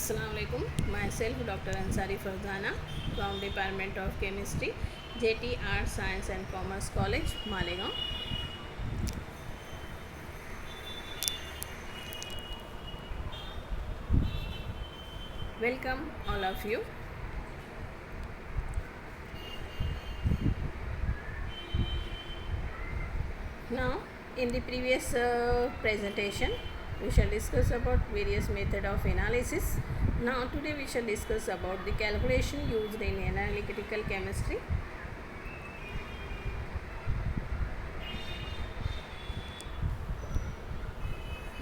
Assalamu alaikum. Myself Dr. Ansari Farzana from Department of Chemistry, JT Arts, Science and Commerce College, Malegaon. Welcome all of you. Now, in the previous presentation, we shall discuss about various method of analysis. Now, today we shall discuss about the calculation used in analytical chemistry.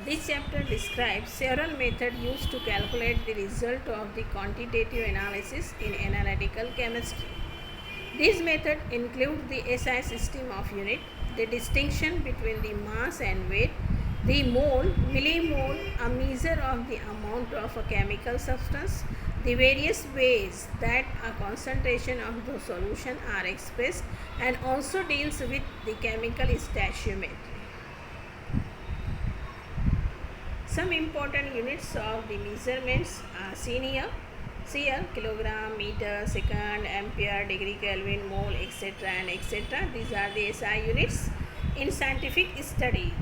This chapter describes several methods used to calculate the result of the quantitative analysis in analytical chemistry. These methods include the SI system of unit, the distinction between the mass and weight, the mole, millimole, a measure of the amount of a chemical substance, the various ways that a concentration of the solution are expressed, and also deals with the chemical stoichiometry. Some important units of the measurements are seen here. See here, kilogram, meter, second, ampere, degree Kelvin, mole, etc. and etc. These are the SI units. In scientific study,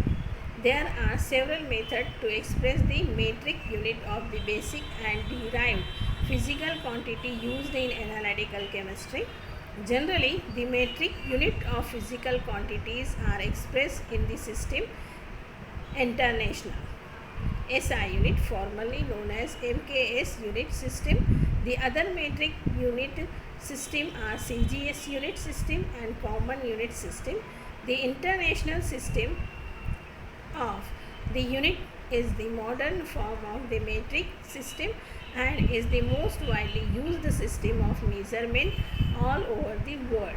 there are several methods to express the metric unit of the basic and derived physical quantity used in analytical chemistry. Generally, the metric unit of physical quantities are expressed in the system international SI unit, formerly known as MKS unit system. The other metric unit system are CGS unit system and common unit system. The international system of the unit is the modern form of the metric system and is the most widely used system of measurement all over the world.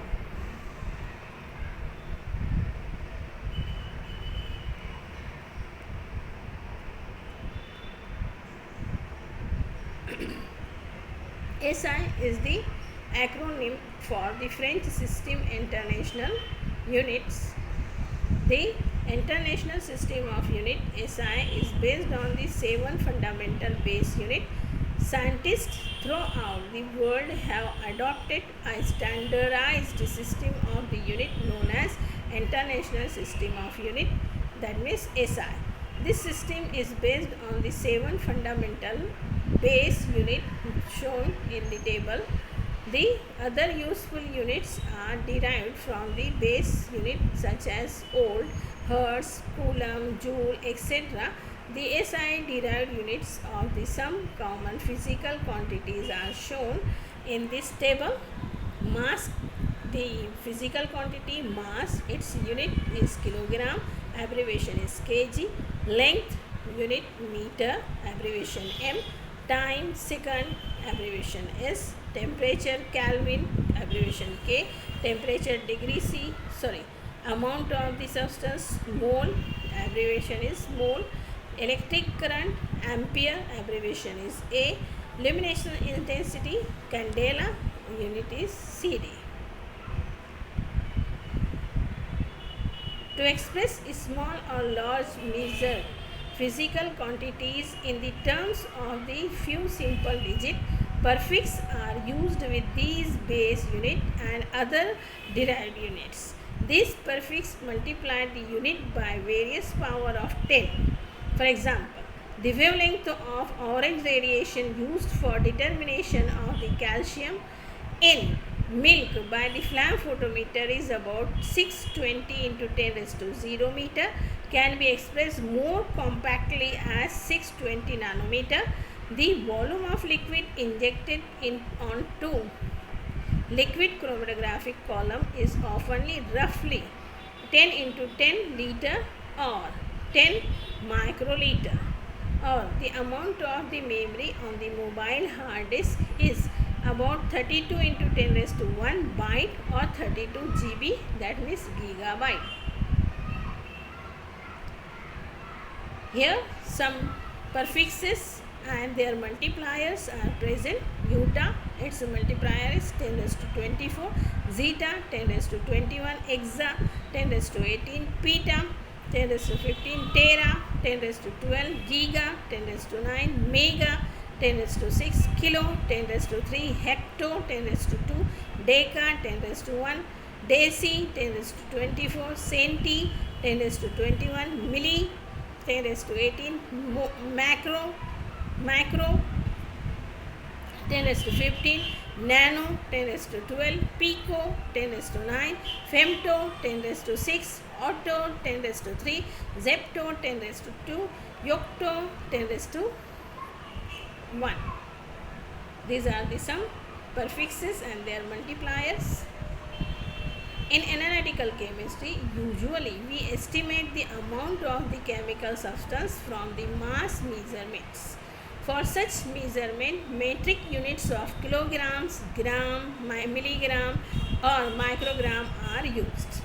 SI is the acronym for the French System International Units. The International System of Unit SI is based on the 7 fundamental base unit. Scientists throughout the world have adopted a standardized system of the unit known as International System of Unit, that means SI. This system is based on the 7 fundamental base unit shown in the table. The other useful units are derived from the base unit such as volt, hertz, coulomb, joule, etc. The SI derived units of the some common physical quantities are shown in this table. Mass, the physical quantity mass, its unit is kilogram, abbreviation is kg. Length, unit meter, abbreviation m. Time, second, abbreviation S. Temperature, Kelvin, abbreviation K. Temperature, degree C. Amount of the substance, mole, abbreviation is mole. Electric current, ampere, abbreviation is A. Lumination intensity, candela, unit is CD. To express small or large measured physical quantities in the terms of the few simple digit, prefix are used with these base unit and other derived units. This prefix multiply the unit by various power of 10. For example, the wavelength of orange radiation used for determination of the calcium in milk by the flame photometer is about 620 into 10 raised to 0 meter, can be expressed more compactly as 620 nanometer. The volume of liquid injected onto liquid chromatographic column is often roughly 10 into 10 liter or 10 microliter, or the amount of the memory on the mobile hard disk is about 32 into 10 raised to 1 byte or 32 GB, that means gigabyte. Here some prefixes and their multipliers are present. Eta, its multiplier is 10 raised to 24, zeta 10 raised to 21, exa 10 raised to 18, peta 10 raised to 15, tera 10 raised to 12, giga 10 raised to 9, mega 10 raised to 6, kilo 10 raised to 3, hecto 10 raised to 2, deca 10 raised to 1, deci 10 raised to 24, centi 10 raised to 21, milli 10 raised to 18, macro 10 raised to 15, nano 10 raised to 12, pico 10 raised to 9, femto 10 raised to 6, otto 10 raised to 3, zepto 10 raised to 2, yocto 10 raised to 1. These are the some prefixes and their multipliers. In analytical chemistry, usually we estimate the amount of the chemical substance from the mass measurements. For such measurement, metric units of kilograms, gram, milligram or microgram are used.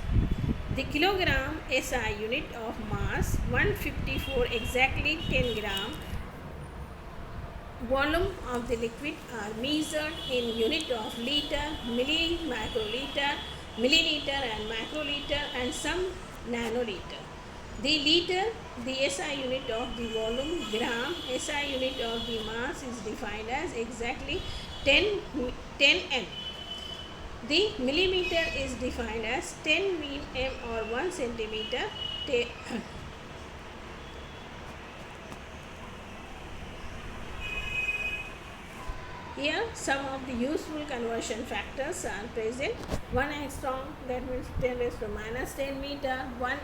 The kilogram SI unit of mass 154 exactly 10 gram. Volume of the liquid are measured in unit of liter, microliter, milliliter and macroliter and some nanoliter. The liter, the SI unit of the volume, gram, SI unit of the mass is defined as exactly 10 m. The millimeter is defined as 10 m or 1 centimeter. Here some of the useful conversion factors are present. 1 angstrom, that means 10 raised to minus 10 meter. 1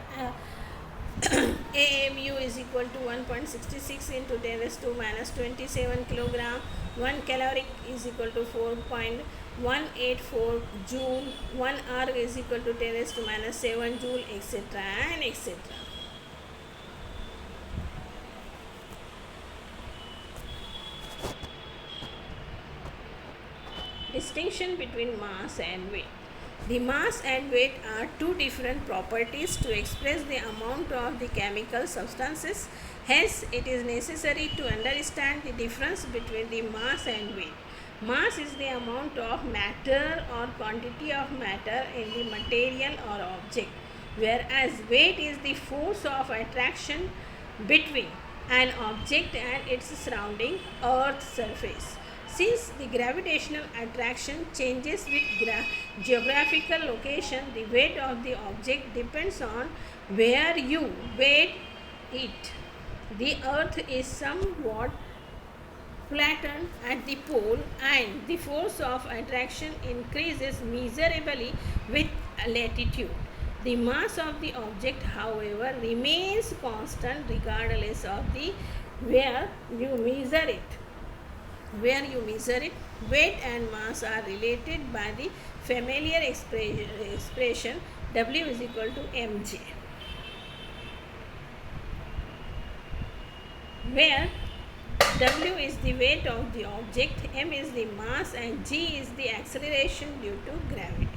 AMU is equal to 1.66 into 10 raised to minus 27 kilogram. 1 caloric is equal to 4.184 joule. 1 arg is equal to 10 raised to minus 7 joule, etc. and etc. Distinction between mass and weight. The mass and weight are two different properties to express the amount of the chemical substances. Hence, it is necessary to understand the difference between the mass and weight. Mass is the amount of matter or quantity of matter in the material or object, whereas weight is the force of attraction between an object and its surrounding earth surface. Since the gravitational attraction changes with geographical location, the weight of the object depends on where you weigh it. The earth is somewhat flattened at the pole and the force of attraction increases measurably with latitude. The mass of the object, however, remains constant regardless of the where you measure it. Weight and mass are related by the familiar expression W is equal to mg, where W is the weight of the object, m is the mass and g is the acceleration due to gravity.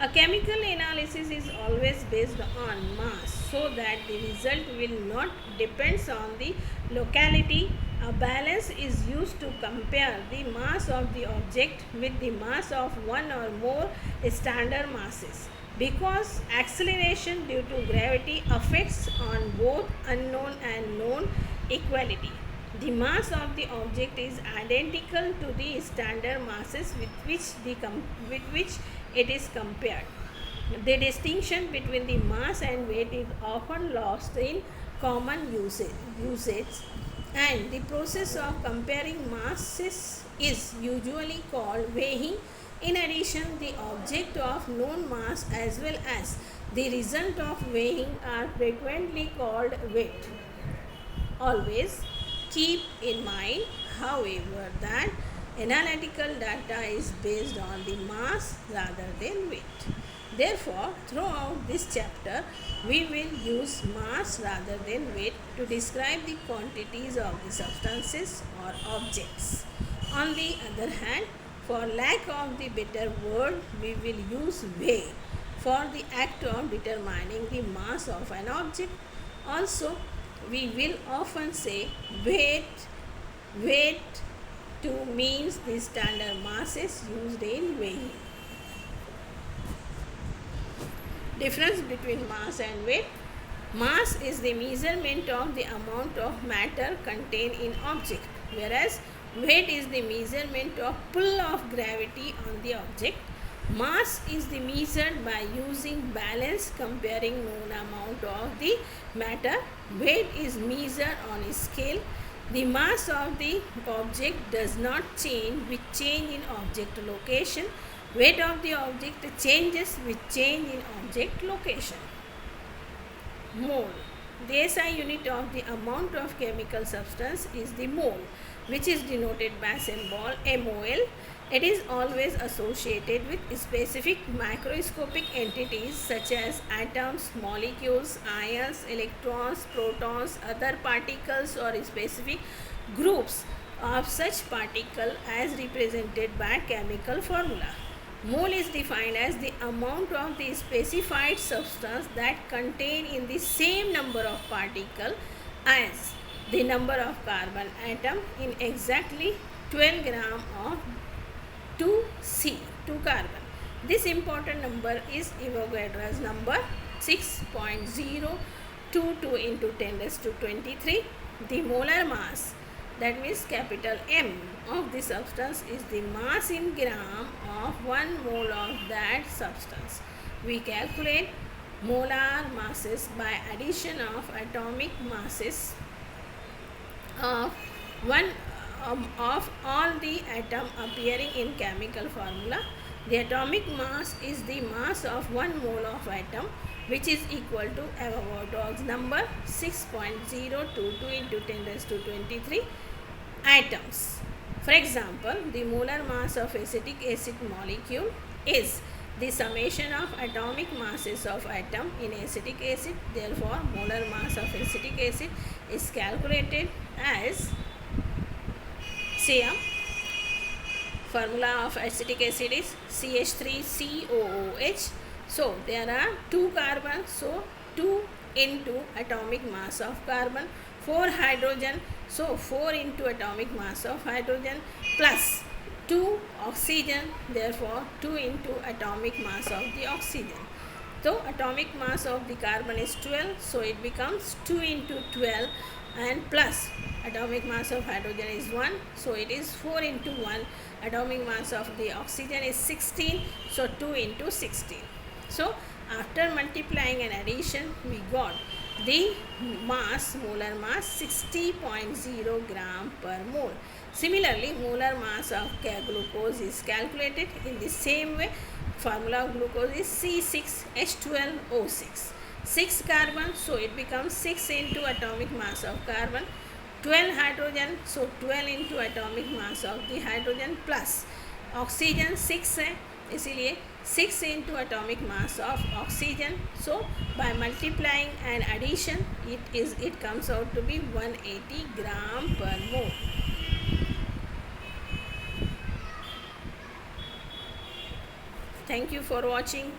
A chemical analysis is always based on mass, so that the result will not depend on the locality. A balance is used to compare the mass of the object with the mass of one or more standard masses. Because acceleration due to gravity affects on both unknown and known equality, the mass of the object is identical to the standard masses with which it is compared. The distinction between the mass and weight is often lost in common usage, and the process of comparing masses is usually called weighing. In addition, the object of known mass as well as the result of weighing are frequently called weight. Always keep in mind, however, that analytical data is based on the mass rather than weight. Therefore, throughout this chapter, we will use mass rather than weight to describe the quantities of the substances or objects. On the other hand, for lack of the better word, we will use weigh for the act of determining the mass of an object. Also, we will often say weight to means the standard masses used in weighing. Difference between mass and weight. Mass is the measurement of the amount of matter contained in object, whereas Weight is the measurement of pull of gravity on the object. Mass is the measured by using balance comparing known amount of the matter. Weight is measured on a scale. The mass of the object does not change with change in object location. Weight of the object changes with change in object location. Mole. The SI unit of the amount of chemical substance is the mole, which is denoted by symbol MOL. It is always associated with specific macroscopic entities such as atoms, molecules, ions, electrons, protons, other particles, or specific groups of such particle as represented by chemical formula. Mole is defined as the amount of the specified substance that contain in the same number of particle as the number of carbon atom in exactly 12 gram of 2C, 2 carbon. This important number is Avogadro's number 6.022 into 10 raised to 23. The molar mass, that means capital M, of the substance is the mass in gram of 1 mole of that substance. We calculate molar masses by addition of atomic masses of of all the atom appearing in chemical formula. The atomic mass is the mass of 1 mole of atom, which is equal to Avogadro's number 6.022 into 10 raised to 23 atoms. For example, the molar mass of acetic acid molecule is the summation of atomic masses of atom in acetic acid. Therefore, molar mass of acetic acid is calculated as, say, formula of acetic acid is CH3COOH. So, there are 2 carbons, so 2 into atomic mass of carbon, 4 hydrogen, so 4 into atomic mass of hydrogen, plus 2 oxygen, therefore 2 into atomic mass of the oxygen. So atomic mass of the carbon is 12, so it becomes 2 into 12, and plus atomic mass of hydrogen is 1, so it is 4 into 1. Atomic mass of the oxygen is 16, so 2 into 16. So after multiplying and addition, we got the mass, molar mass 60.0 gram per mole. Similarly, molar mass of glucose is calculated in the same way. Formula of glucose is C6H12O6. 6 carbon, so it becomes 6 into atomic mass of carbon. 12 hydrogen, so 12 into atomic mass of the hydrogen, plus oxygen 6 है, इसीलिए 6 into atomic mass of oxygen. So by multiplying and addition, it comes out to be 180 gram per mole. Thank you for watching.